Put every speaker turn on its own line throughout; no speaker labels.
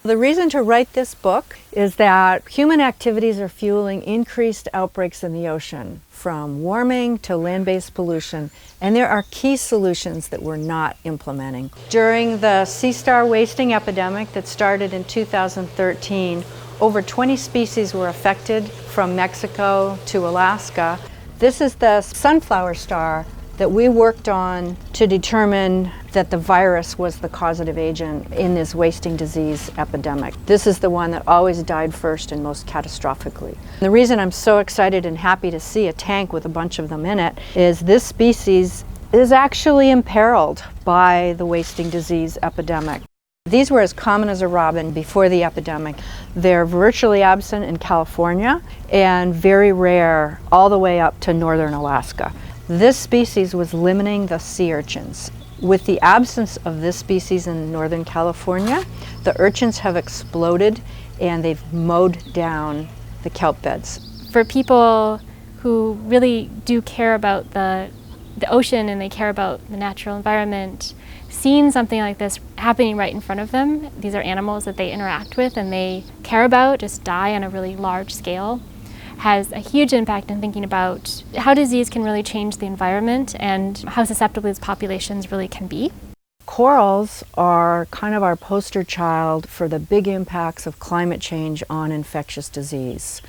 The reason to write this book is that human activities are fueling increased outbreaks in the ocean, from warming to land-based pollution, and there are key solutions that we're not implementing. During the sea star wasting epidemic that started in 2013, over 20 species were affected from Mexico to Alaska. This is the sunflower star that we worked on to determine that the virus was the causative agent in this wasting disease epidemic. This is the one that always died first and most catastrophically. The reason I'm so excited and happy to see a tank with a bunch of them in it is this species is actually imperiled by the wasting disease epidemic. These were as common as a robin before the epidemic. They're virtually absent in California and very rare all the way up to northern Alaska. This species was limiting the sea urchins. With the absence of this species in northern California, the urchins have exploded and they've mowed down the kelp beds.
For people who really do care about the ocean and they care about the natural environment, seeing something like this happening right in front of them, these are animals that they interact with and they care about, just die on a really large scale, has a huge impact in thinking about how disease can really change the environment and how susceptible these populations really can be.
Corals are kind of our poster child for the big impacts of climate change on infectious disease.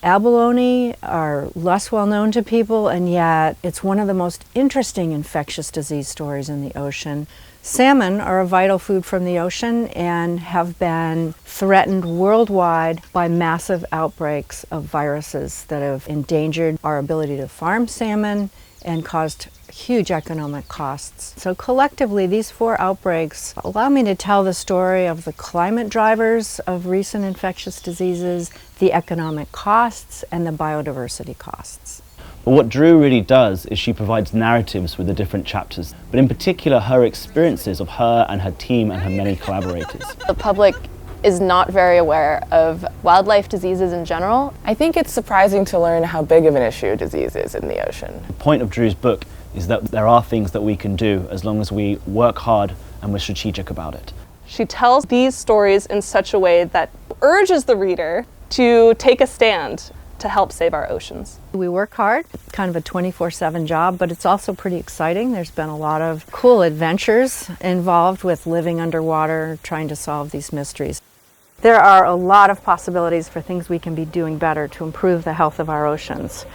Abalone are less well known to people, and yet it's one of the most interesting infectious disease stories in the ocean. Salmon are a vital food from the ocean and have been threatened worldwide by massive outbreaks of viruses that have endangered our ability to farm salmon and caused huge economic costs. So collectively, these 4 outbreaks allow me to tell the story of the climate drivers of recent infectious diseases, the economic costs, and the biodiversity costs.
But what Drew really does is she provides narratives with the different chapters, but in particular her experiences of her and her team and her many collaborators.
The public is not very aware of wildlife diseases in general.
I think it's surprising to learn how big of an issue disease is in the ocean.
The point of Drew's book is that there are things that we can do as long as we work hard and we're strategic about it.
She tells these stories in such a way that urges the reader to take a stand to help save our oceans.
We work hard, it's kind of a 24/7 job, but it's also pretty exciting. There's been a lot of cool adventures involved with living underwater, trying to solve these mysteries. There are a lot of possibilities for things we can be doing better to improve the health of our oceans.